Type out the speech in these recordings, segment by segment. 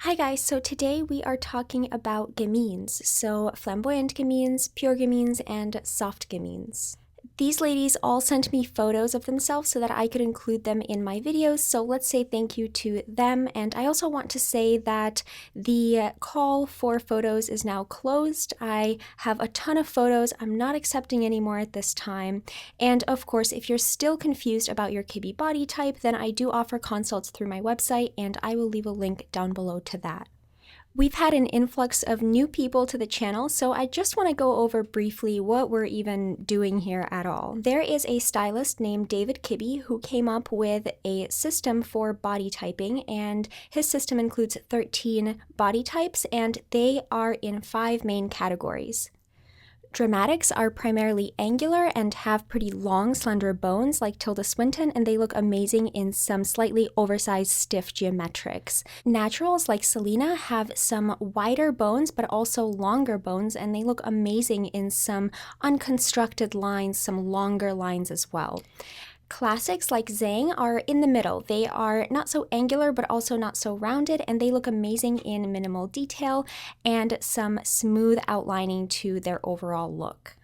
Hi guys, so today we are talking about gamines, so flamboyant gamines, pure gamines, and soft gamines. These ladies all sent me photos of themselves so that I could include them in my videos, so let's say thank you to them. And I also want to say that the call for photos is now closed. I have a ton of photos. I'm not accepting any more at this time. And of course, if you're still confused about your Kibbe body type, then I do offer consults through my website, and I will leave a link down below to that. We've had an influx of new people to the channel, so I just want to go over briefly what we're even doing here at all. There is a stylist named David Kibbe who came up with a system for body typing, and his system includes 13 body types, and they are in 5 main categories. Dramatics are primarily angular and have pretty long, slender bones like Tilda Swinton, and they look amazing in some slightly oversized, stiff geometrics. Naturals like Selena have some wider bones but also longer bones, and they look amazing in some unconstructed lines, some longer lines as well. Classics like Zhang are in the middle. They are not so angular but also not so rounded, and they look amazing in minimal detail and some smooth outlining to their overall look.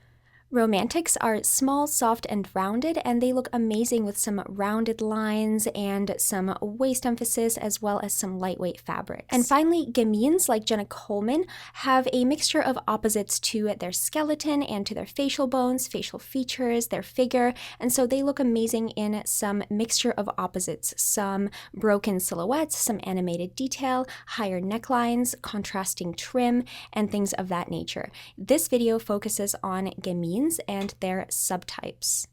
Romantics are small, soft, and rounded, and they look amazing with some rounded lines and some waist emphasis as well as some lightweight fabrics. And finally, gamines like Jenna Coleman have a mixture of opposites to their skeleton and to their facial bones, facial features, their figure, and so they look amazing in some mixture of opposites, some broken silhouettes, some animated detail, higher necklines, contrasting trim, and things of that nature. This video focuses on gamines and their subtypes.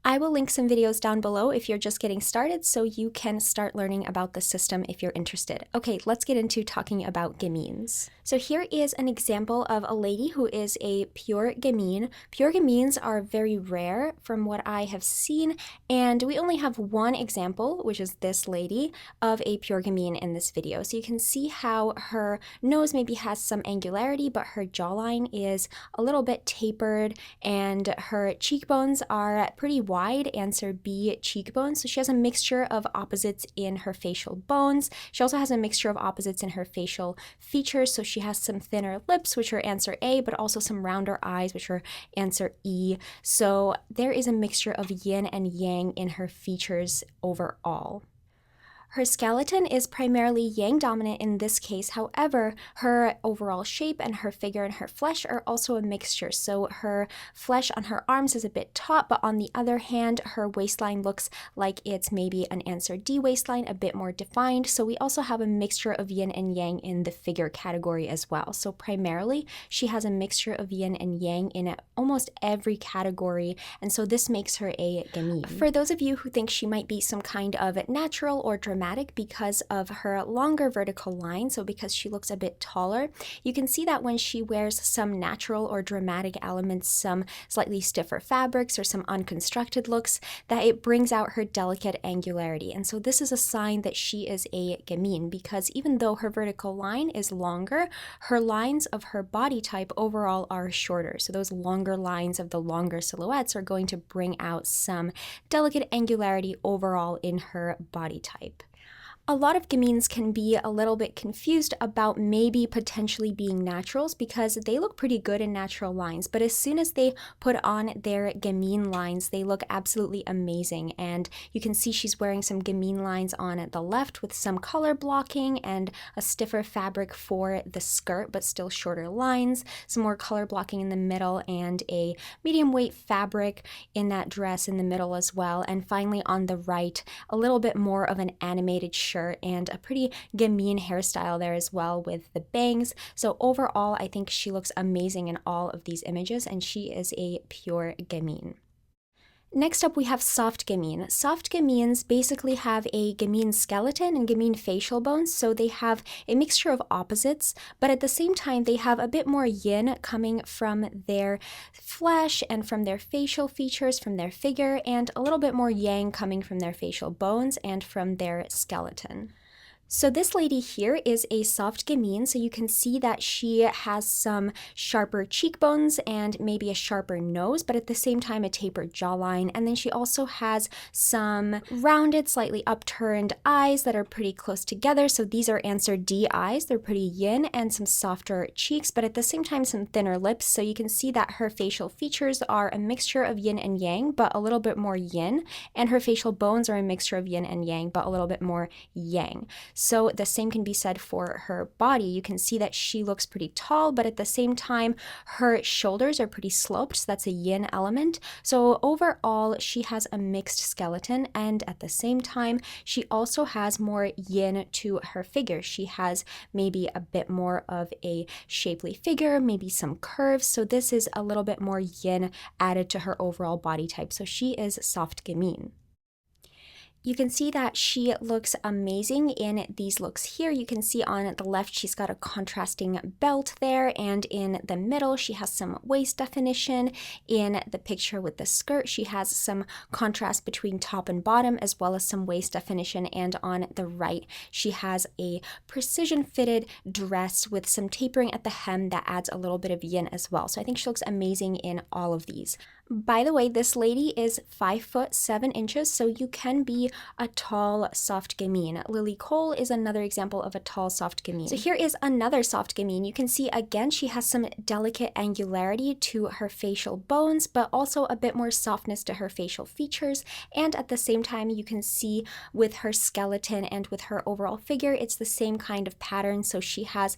I will link some videos down below if you're just getting started so you can start learning about the system if you're interested. Okay, let's get into talking about gamines. So here is an example of a lady who is a pure gamine. Pure gamines are very rare from what I have seen, and we only have one example, which is this lady, of a pure gamine in this video. So you can see how her nose maybe has some angularity, but her jawline is a little bit tapered, and her cheekbones are pretty wide, answer B cheekbones. So she has a mixture of opposites in her facial bones. She also has a mixture of opposites in her facial features. So she has some thinner lips, which are answer A, but also some rounder eyes, which are answer E. So there is a mixture of yin and yang in her features overall. Her skeleton is primarily yang dominant in this case. However, her overall shape and her figure and her flesh are also a mixture. So her flesh on her arms is a bit taut, but on the other hand, her waistline looks like it's maybe an answer D waistline, a bit more defined. So we also have a mixture of yin and yang in the figure category as well. So primarily, she has a mixture of yin and yang in almost every category, and so this makes her a gamine. For those of you who think she might be some kind of natural or dramatic because of her longer vertical line, so because she looks a bit taller, you can see that when she wears some natural or dramatic elements, some slightly stiffer fabrics or some unconstructed looks, that it brings out her delicate angularity. And so this is a sign that she is a gamine, because even though her vertical line is longer, her lines of her body type overall are shorter. So those longer lines of the longer silhouettes are going to bring out some delicate angularity overall in her body type. A lot of gamines can be a little bit confused about maybe potentially being naturals because they look pretty good in natural lines, but as soon as they put on their gamine lines, they look absolutely amazing. And you can see she's wearing some gamine lines on the left with some color blocking and a stiffer fabric for the skirt, but still shorter lines, some more color blocking in the middle, and a medium weight fabric in that dress in the middle as well. And finally on the right, a little bit more of an animated shirt and a pretty gamine hairstyle there as well with the bangs. So overall, I think she looks amazing in all of these images, and she is a pure gamine. Next up, we have soft gamine. Soft gamines basically have a gamine skeleton and gamine facial bones, so they have a mixture of opposites, but at the same time, they have a bit more yin coming from their flesh and from their facial features, from their figure, and a little bit more yang coming from their facial bones and from their skeleton. So this lady here is a soft gamine, so you can see that she has some sharper cheekbones and maybe a sharper nose, but at the same time a tapered jawline. And then she also has some rounded, slightly upturned eyes that are pretty close together. So these are answer D eyes. They're pretty yin, and some softer cheeks, but at the same time some thinner lips. So you can see that her facial features are a mixture of yin and yang, but a little bit more yin, and her facial bones are a mixture of yin and yang, but a little bit more yang. So the same can be said for her body. You can see that she looks pretty tall, but at the same time, her shoulders are pretty sloped. So that's a yin element. So overall, she has a mixed skeleton, and at the same time, she also has more yin to her figure. She has maybe a bit more of a shapely figure, maybe some curves. So this is a little bit more yin added to her overall body type. So she is soft gamine. You can see that she looks amazing in these looks here. You can see on the left she's got a contrasting belt there, and in the middle she has some waist definition. In the picture with the skirt, she has some contrast between top and bottom, as well as some waist definition, and on the right she has a precision fitted dress with some tapering at the hem that adds a little bit of yin as well. So I think she looks amazing in all of these. By the way, this lady is 5'7", so you can be a tall, soft gamine. Lily Cole is another example of a tall, soft gamine. So here is another soft gamine. You can see again she has some delicate angularity to her facial bones, but also a bit more softness to her facial features. And at the same time, you can see with her skeleton and with her overall figure, it's the same kind of pattern. So she has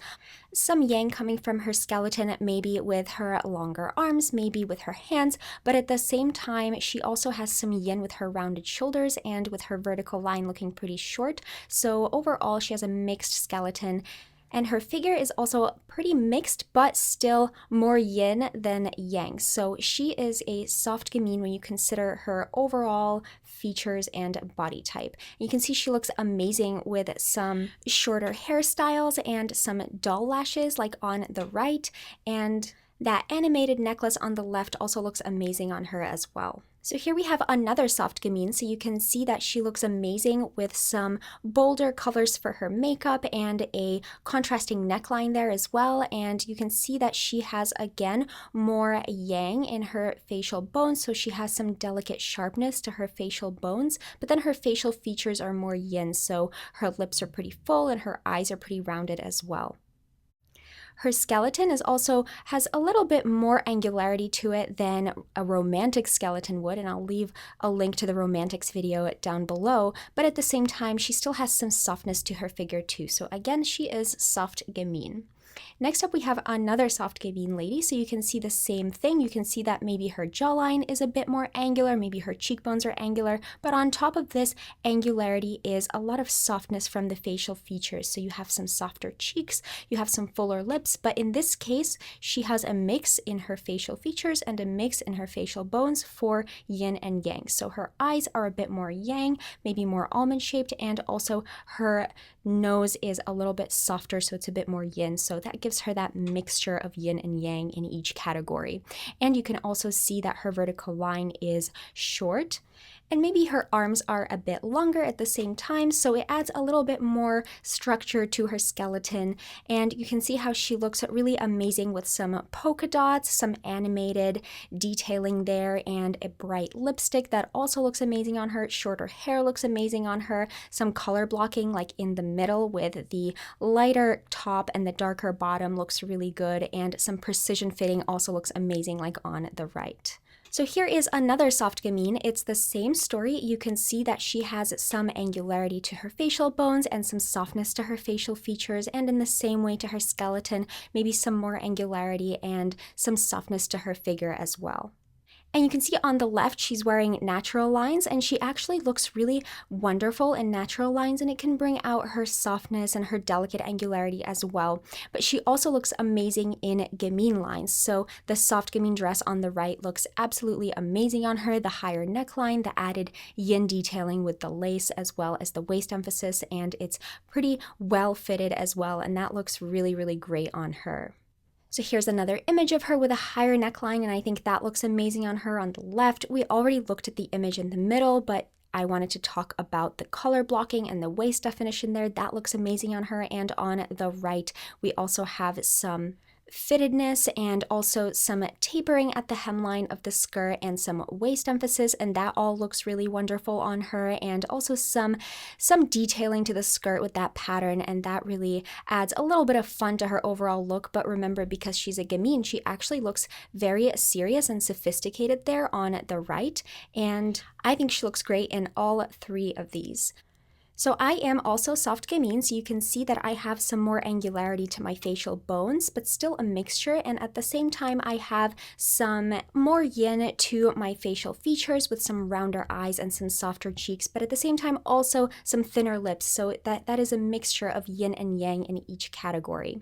some yang coming from her skeleton, maybe with her longer arms, maybe with her hands, but at the same time, she also has some yin with her rounded shoulders and with her vertical line looking pretty short. So overall, she has a mixed skeleton. And her figure is also pretty mixed, but still more yin than yang. So she is a soft gamine when you consider her overall features and body type. You can see she looks amazing with some shorter hairstyles and some doll lashes like on the right, and that animated necklace on the left also looks amazing on her as well. So here we have another soft gamine, so you can see that she looks amazing with some bolder colors for her makeup and a contrasting neckline there as well. And you can see that she has, again, more yang in her facial bones, so she has some delicate sharpness to her facial bones, but then her facial features are more yin, so her lips are pretty full and her eyes are pretty rounded as well. Her skeleton has a little bit more angularity to it than a romantic skeleton would, and I'll leave a link to the romantics video down below, but at the same time, she still has some softness to her figure too. So again, she is soft gamine. Next up, we have another soft gamine lady, so you can see the same thing. You can see that maybe her jawline is a bit more angular, maybe her cheekbones are angular, but on top of this angularity is a lot of softness from the facial features. So you have some softer cheeks, you have some fuller lips, but in this case, she has a mix in her facial features and a mix in her facial bones for yin and yang. So her eyes are a bit more yang, maybe more almond shaped, and also her nose is a little bit softer, so it's a bit more yin. So that gives her that mixture of yin and yang in each category. And you can also see that her vertical line is short, and maybe her arms are a bit longer at the same time, so it adds a little bit more structure to her skeleton. And you can see how she looks really amazing with some polka dots, some animated detailing there, and a bright lipstick that also looks amazing on her. Shorter hair looks amazing on her. Some color blocking like in the middle with the lighter top and the darker bottom looks really good, and some precision fitting also looks amazing like on the right. So here is another soft gamine. It's the same story. You can see that she has some angularity to her facial bones and some softness to her facial features, and in the same way to her skeleton, maybe some more angularity and some softness to her figure as well. And you can see on the left, she's wearing natural lines, and she actually looks really wonderful in natural lines, and it can bring out her softness and her delicate angularity as well. But she also looks amazing in gamine lines. So the soft gamine dress on the right looks absolutely amazing on her. The higher neckline, the added yin detailing with the lace as well as the waist emphasis, and it's pretty well fitted as well, and that looks really, really great on her. So here's another image of her with a higher neckline, and I think that looks amazing on her on the left. We already looked at the image in the middle, but I wanted to talk about the color blocking and the waist definition there. That looks amazing on her. And on the right, we also have some fittedness and also some tapering at the hemline of the skirt and some waist emphasis, and that all looks really wonderful on her. And also some detailing to the skirt with that pattern, and that really adds a little bit of fun to her overall look. But remember, because she's a gamine, she actually looks very serious and sophisticated there on the right, and I think she looks great in all three of these. So I am also soft gamine, so you can see that I have some more angularity to my facial bones, but still a mixture, and at the same time I have some more yin to my facial features with some rounder eyes and some softer cheeks, but at the same time also some thinner lips, so that is a mixture of yin and yang in each category.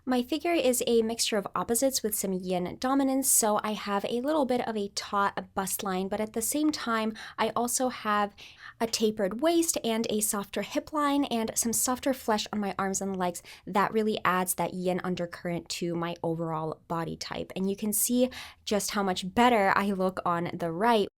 My figure is a mixture of opposites with some yin dominance, so I have a little bit of a taut bust line, but at the same time, I also have a tapered waist and a softer hip line and some softer flesh on my arms and legs. That really adds that yin undercurrent to my overall body type. And you can see just how much better I look on the right,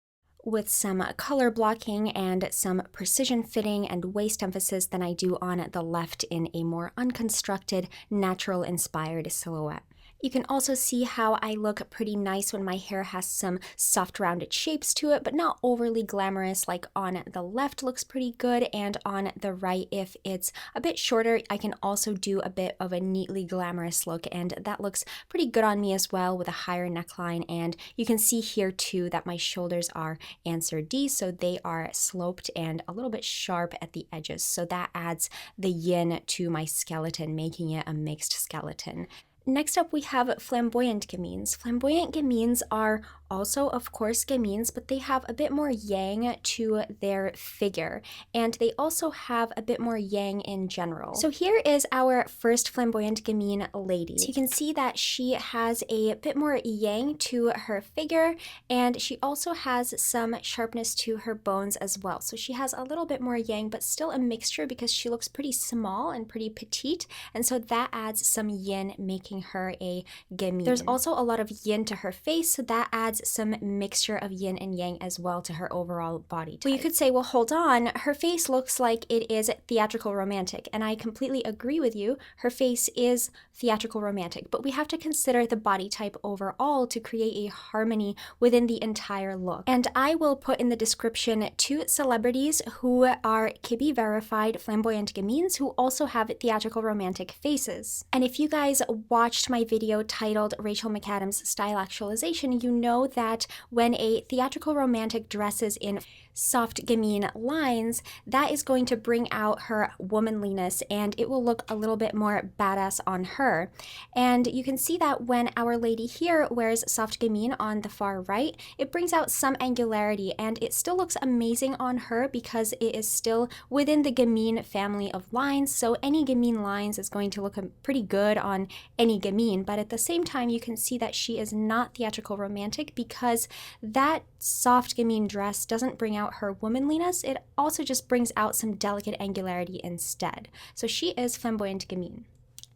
with some color blocking and some precision fitting and waist emphasis than I do on the left in a more unconstructed, natural inspired silhouette. You can also see how I look pretty nice when my hair has some soft rounded shapes to it, but not overly glamorous. Like on the left looks pretty good, and on the right, if it's a bit shorter, I can also do a bit of a neatly glamorous look, and that looks pretty good on me as well with a higher neckline. And you can see here too that my shoulders are answer D, so they are sloped and a little bit sharp at the edges, so that adds the yin to my skeleton, making it a mixed skeleton. Next up, we have flamboyant gamines. Flamboyant gamines are also, of course, gamines, but they have a bit more yang to their figure, and they also have a bit more yang in general. So here is our first flamboyant gamine lady. So you can see that she has a bit more yang to her figure, and she also has some sharpness to her bones as well. So she has a little bit more yang, but still a mixture because she looks pretty small and pretty petite, and so that adds some yin, making her a gamine. There's also a lot of yin to her face, so that adds some mixture of yin and yang as well to her overall body type. Well, you could say, well, hold on, her face looks like it is theatrical romantic, and I completely agree with you. Her face is theatrical romantic, but we have to consider the body type overall to create a harmony within the entire look. And I will put in the description 2 celebrities who are Kibbe Verified Flamboyant Gamines who also have theatrical romantic faces. And if you guys watched my video titled Rachel McAdams Style Actualization, you know that when a theatrical romantic dresses in soft gamine lines, that is going to bring out her womanliness, and it will look a little bit more badass on her. And you can see that when our lady here wears soft gamine on the far right, it brings out some angularity, and it still looks amazing on her because it is still within the gamine family of lines, so any gamine lines is going to look pretty good on any gamine. But at the same time, you can see that she is not theatrical romantic because that soft gamine dress doesn't bring out her womanliness, it also just brings out some delicate angularity instead. So she is flamboyant gamine.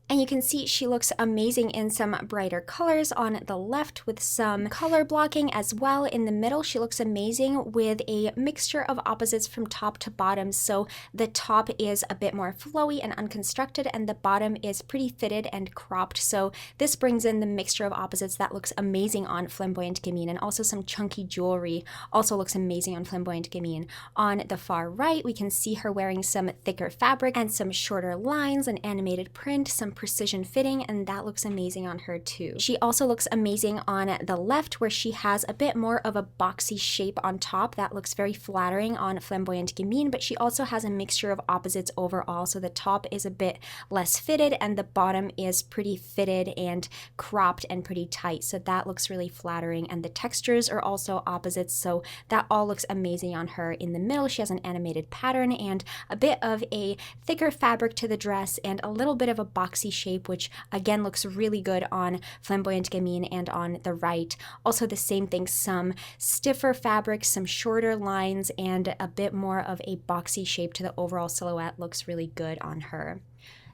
And you can see she looks amazing in some brighter colors on the left with some color blocking as well. In the middle, she looks amazing with a mixture of opposites from top to bottom. So the top is a bit more flowy and unconstructed, and the bottom is pretty fitted and cropped. So this brings in the mixture of opposites that looks amazing on flamboyant gamine, and also some chunky jewelry also looks amazing on flamboyant gamine. On the far right, we can see her wearing some thicker fabric and some shorter lines, an animated print, some precision fitting, and that looks amazing on her too. She also looks amazing on the left, where she has a bit more of a boxy shape on top that looks very flattering on flamboyant gamine, but she also has a mixture of opposites overall, so the top is a bit less fitted and the bottom is pretty fitted and cropped and pretty tight, so that looks really flattering. And the textures are also opposites, so that all looks amazing on her. In the middle, she has an animated pattern and a bit of a thicker fabric to the dress and a little bit of a boxy shape, which again looks really good on flamboyant gamine. And on the right, also the same thing, some stiffer fabric, some shorter lines, and a bit more of a boxy shape to the overall silhouette looks really good on her.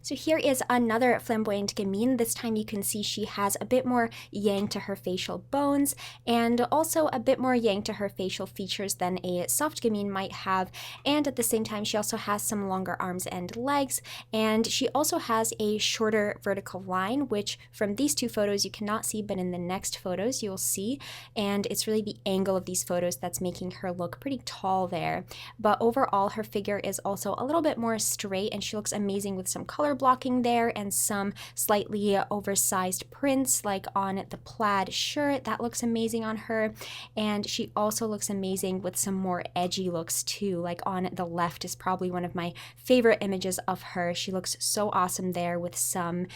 So here is another flamboyant gamine. This time you can see she has a bit more yang to her facial bones and also a bit more yang to her facial features than a soft gamine might have. And at the same time, she also has some longer arms and legs. And she also has a shorter vertical line, which from these two photos you cannot see, but in the next photos you'll see. And it's really the angle of these photos that's making her look pretty tall there. But overall, her figure is also a little bit more straight, and she looks amazing with some color blocking there and some slightly oversized prints like on the plaid shirt. That looks amazing on her. And she also looks amazing with some more edgy looks too. Like on the left is probably one of my favorite images of her. She looks so awesome there with some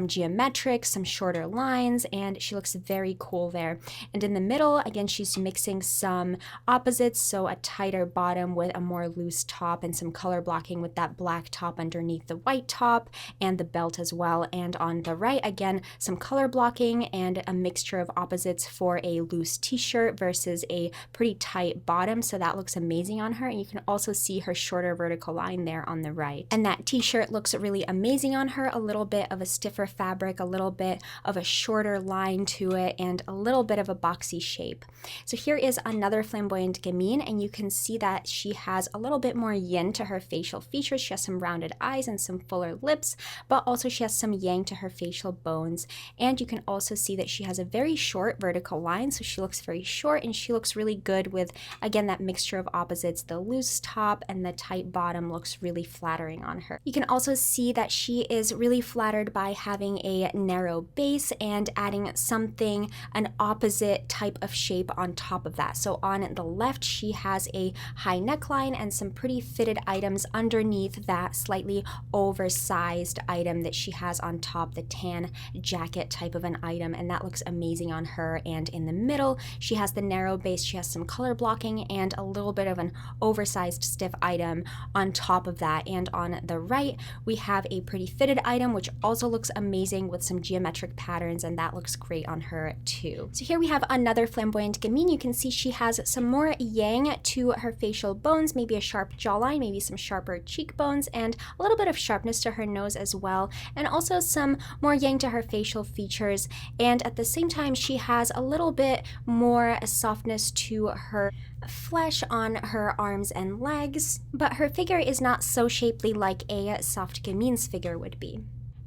geometric, some shorter lines, and she looks very cool there. And in the middle, again, she's mixing some opposites, so a tighter bottom with a more loose top and some color blocking with that black top underneath the white top and the belt as well. And on the right, again, some color blocking and a mixture of opposites for a loose t-shirt versus a pretty tight bottom. So that looks amazing on her. And you can also see her shorter vertical line there on the right. And that t-shirt looks really amazing on her. A little bit of a stiffer fabric, a little bit of a shorter line to it, and a little bit of a boxy shape. So here is another flamboyant gamine, and you can see that she has a little bit more yin to her facial features. She has some rounded eyes and some fuller lips, but also she has some yang to her facial bones. And you can also see that she has a very short vertical line, so she looks very short, and she looks really good with, again, that mixture of opposites. The loose top and the tight bottom looks really flattering on her. You can also see that she is really flattered by having a narrow base and adding something, an opposite type of shape on top of that. So on the left, she has a high neckline and some pretty fitted items underneath that slightly oversized item that she has on top, the tan jacket type of an item, and that looks amazing on her. And in the middle, she has the narrow base, she has some color blocking and a little bit of an oversized stiff item on top of that. And on the right, we have a pretty fitted item, which also looks amazing with some geometric patterns, and that looks great on her too. So here we have another flamboyant gamine. You can see she has some more yang to her facial bones, maybe a sharp jawline, maybe some sharper cheekbones, and a little bit of sharpness to her nose as well, and also some more yang to her facial features. And at the same time, she has a little bit more softness to her flesh on her arms and legs, but her figure is not so shapely like a soft gamine's figure would be.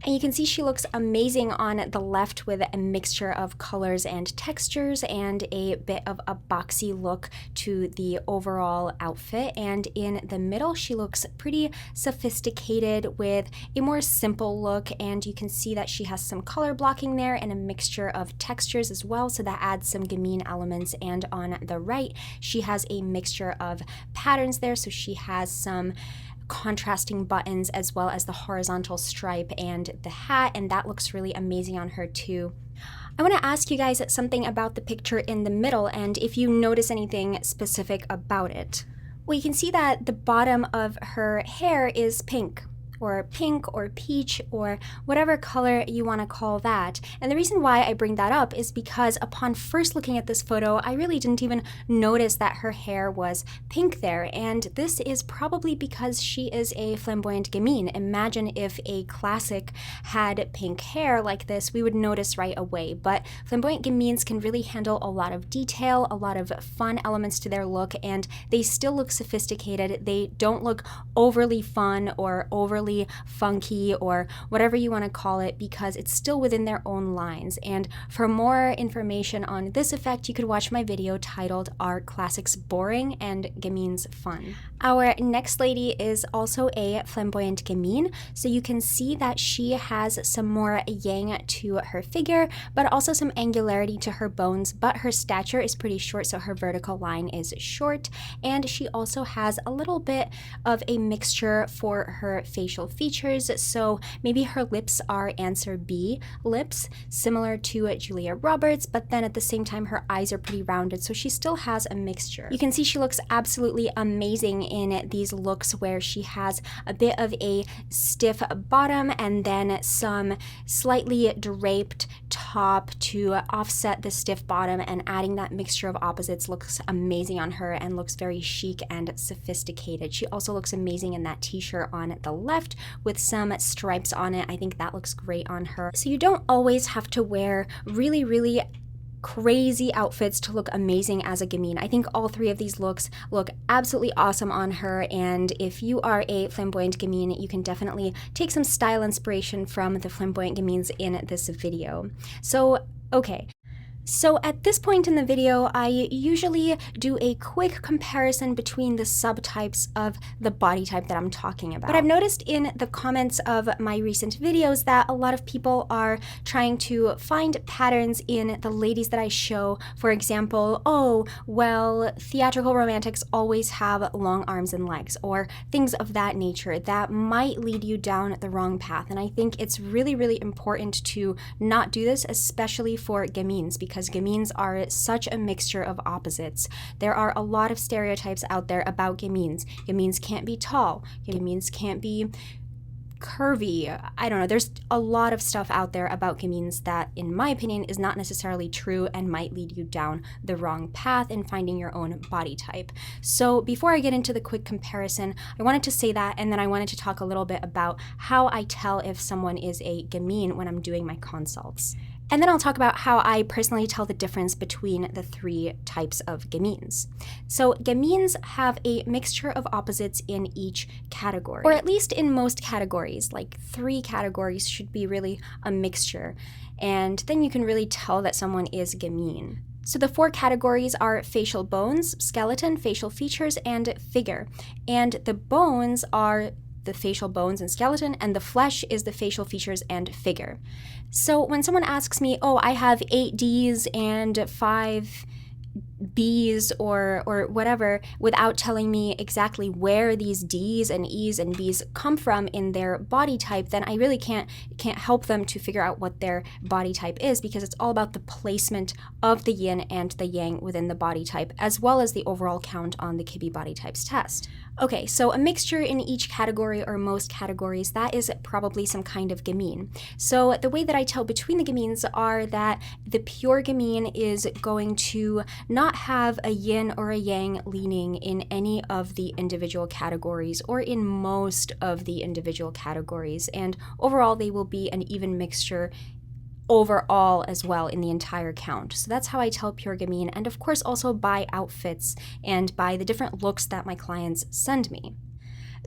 And you can see she looks amazing on the left with a mixture of colors and textures and a bit of a boxy look to the overall outfit. And in the middle, she looks pretty sophisticated with a more simple look. And you can see that she has some color blocking there and a mixture of textures as well. So that adds some gamine elements. And on the right, she has a mixture of patterns there. So she has some contrasting buttons as well as the horizontal stripe and the hat, and that looks really amazing on her too. I want to ask you guys something about the picture in the middle and if you notice anything specific about it. Well, you can see that the bottom of her hair is pink or peach or whatever color you want to call that. And the reason why I bring that up is because upon first looking at this photo, I really didn't even notice that her hair was pink there. And this is probably because she is a flamboyant gamine. Imagine if a classic had pink hair like this, we would notice right away. But flamboyant gamines can really handle a lot of detail, a lot of fun elements to their look, and they still look sophisticated. They don't look overly fun or overly funky or whatever you want to call it, because it's still within their own lines. And for more information on this effect, you could watch my video titled "Are Classics Boring and Gamines Fun?" Our next lady is also a flamboyant gamine, so you can see that she has some more yang to her figure, but also some angularity to her bones, but her stature is pretty short, so her vertical line is short, and she also has a little bit of a mixture for her facial features, so maybe her lips are answer B lips, similar to Julia Roberts, but then at the same time her eyes are pretty rounded, so she still has a mixture. You can see she looks absolutely amazing in these looks where she has a bit of a stiff bottom and then some slightly draped top to offset the stiff bottom, and adding that mixture of opposites looks amazing on her and looks very chic and sophisticated. She also looks amazing in that t-shirt on the left with some stripes on it. I think that looks great on her. So you don't always have to wear really crazy outfits to look amazing as a gamine. I think all three of these looks look absolutely awesome on her, and if you are a flamboyant gamine, you can definitely take some style inspiration from the flamboyant gamines in this video. So, okay. So at this point in the video, I usually do a quick comparison between the subtypes of the body type that I'm talking about. But I've noticed in the comments of my recent videos that a lot of people are trying to find patterns in the ladies that I show. For example, oh, well, theatrical romantics always have long arms and legs, or things of that nature that might lead you down the wrong path. And I think it's really important to not do this, especially for gamines, because gamines are such a mixture of opposites. There are a lot of stereotypes out there about gamines. Gamines can't be tall. Gamines can't be curvy. I don't know. There's a lot of stuff out there about gamines that, in my opinion, is not necessarily true and might lead you down the wrong path in finding your own body type. So before I get into the quick comparison, I wanted to say that, and then I wanted to talk a little bit about how I tell if someone is a gamine when I'm doing my consults. And then I'll talk about how I personally tell the difference between the three types of gamines. So gamines have a mixture of opposites in each category, or at least in most categories. Like 3 categories should be really a mixture, and then you can really tell that someone is gamine. So the 4 categories are facial bones, skeleton, facial features, and figure. And the bones are the facial bones and skeleton, and the flesh is the facial features and figure. So when someone asks me, oh, I have 8 Ds and 5 B's or whatever, without telling me exactly where these D's and E's and B's come from in their body type, then I really can't help them to figure out what their body type is, because it's all about the placement of the yin and the yang within the body type, as well as the overall count on the Kibbe Body Types test. Okay, so a mixture in each category or most categories, that is probably some kind of gamine. So the way that I tell between the gamines are that the pure gamine is going to not have a yin or a yang leaning in any of the individual categories, or in most of the individual categories, and overall they will be an even mixture overall as well in the entire count. So that's how I tell pure gamine, and of course also by outfits and by the different looks that my clients send me.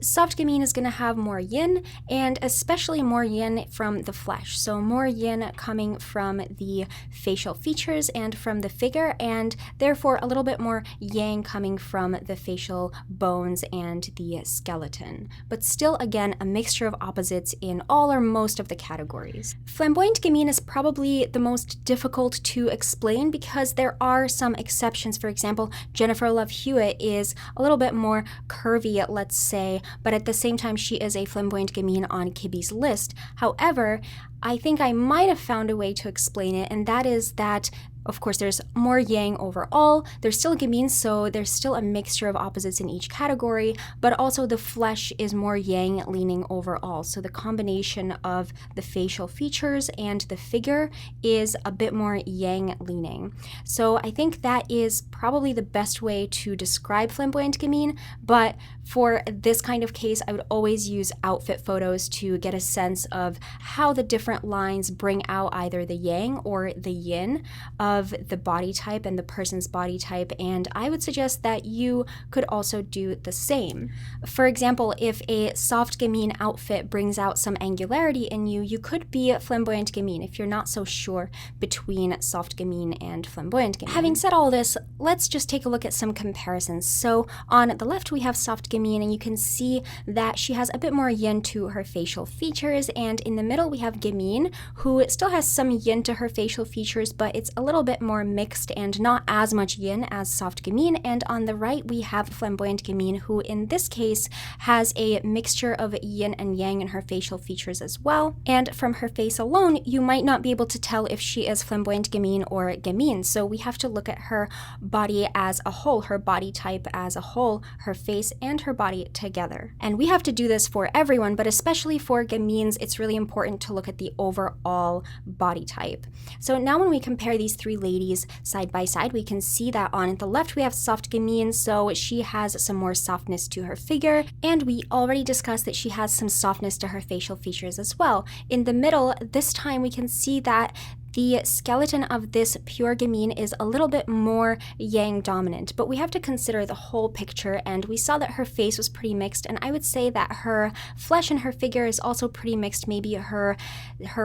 Soft gamine is going to have more yin, and especially more yin from the flesh. So more yin coming from the facial features and from the figure, and therefore a little bit more yang coming from the facial bones and the skeleton. But still, again, a mixture of opposites in all or most of the categories. Flamboyant gamine is probably the most difficult to explain because there are some exceptions. For example, Jennifer Love Hewitt is a little bit more curvy, let's say, but at the same time she is a flamboyant gamine on Kibbe's list. However, I think I might have found a way to explain it, and that is that, of course, there's more yang overall. There's still gamines, so there's still a mixture of opposites in each category, but also the flesh is more yang leaning overall. So the combination of the facial features and the figure is a bit more yang leaning. So I think that is probably the best way to describe flamboyant gamine, but for this kind of case, I would always use outfit photos to get a sense of how the different lines bring out either the yang or the yin of the body type and the person's body type, and I would suggest that you could also do the same. For example, if a soft gamine outfit brings out some angularity in you, you could be a flamboyant gamine if you're not so sure between soft gamine and flamboyant gamine. Having said all this, let's just take a look at some comparisons. So on the left we have soft gamine, and you can see that she has a bit more yin to her facial features, and in the middle we have gamine, who still has some yin to her facial features, but it's a little bit more mixed and not as much yin as soft gamine. And on the right, we have flamboyant gamine, who in this case has a mixture of yin and yang in her facial features as well. And from her face alone, you might not be able to tell if she is flamboyant gamine or gamine. So we have to look at her body as a whole, her body type as a whole, her face and her body together. And we have to do this for everyone, but especially for gamines, it's really important to look at the overall body type. So now when we compare these three ladies side by side, we can see that on the left we have soft gamine, so she has some more softness to her figure, and we already discussed that she has some softness to her facial features as well. In the middle, this time we can see that the skeleton of this pure gamine is a little bit more yang dominant, but we have to consider the whole picture, and we saw that her face was pretty mixed, and I would say that her flesh and her figure is also pretty mixed. Maybe her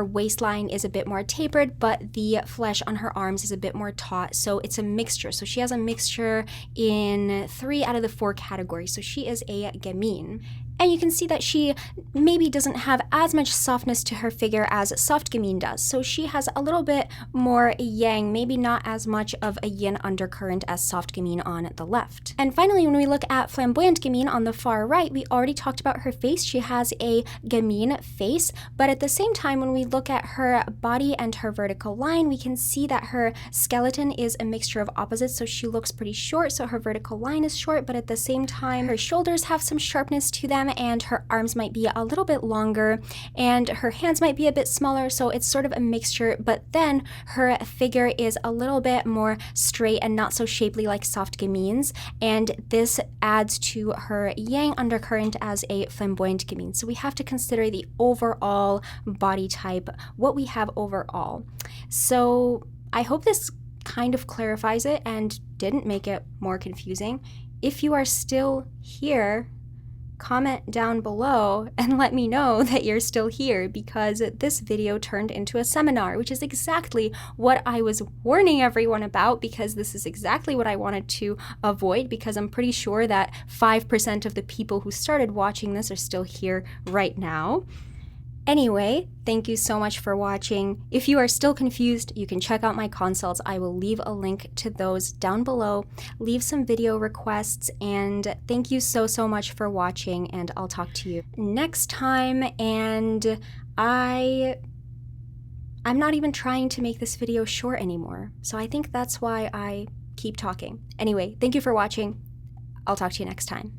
waistline is a bit more tapered, but the flesh on her arms is a bit more taut, so it's a mixture. So she has a mixture in 3 out of the 4 categories, so she is a gamine. And you can see that she maybe doesn't have as much softness to her figure as soft gamine does. So she has a little bit more yang, maybe not as much of a yin undercurrent as soft gamine on the left. And finally, when we look at flamboyant gamine on the far right, we already talked about her face. She has a gamine face, but at the same time, when we look at her body and her vertical line, we can see that her skeleton is a mixture of opposites. So she looks pretty short, so her vertical line is short, but at the same time, her shoulders have some sharpness to them, and her arms might be a little bit longer, and her hands might be a bit smaller, so it's sort of a mixture. But then her figure is a little bit more straight and not so shapely like soft gamines, and this adds to her yang undercurrent as a flamboyant gamine. So we have to consider the overall body type, what we have overall. So I hope this kind of clarifies it and didn't make it more confusing. If you are still here, comment down below and let me know that you're still here, because this video turned into a seminar, which is exactly what I was warning everyone about, because this is exactly what I wanted to avoid, because I'm pretty sure that 5% of the people who started watching this are still here right now. Anyway, thank you so much for watching. If you are still confused, you can check out my consults. I will leave a link to those down below. Leave some video requests, and thank you so much for watching, and I'll talk to you next time. And I'm not even trying to make this video short anymore, so I think that's why I keep talking. Anyway, thank you for watching. I'll talk to you next time.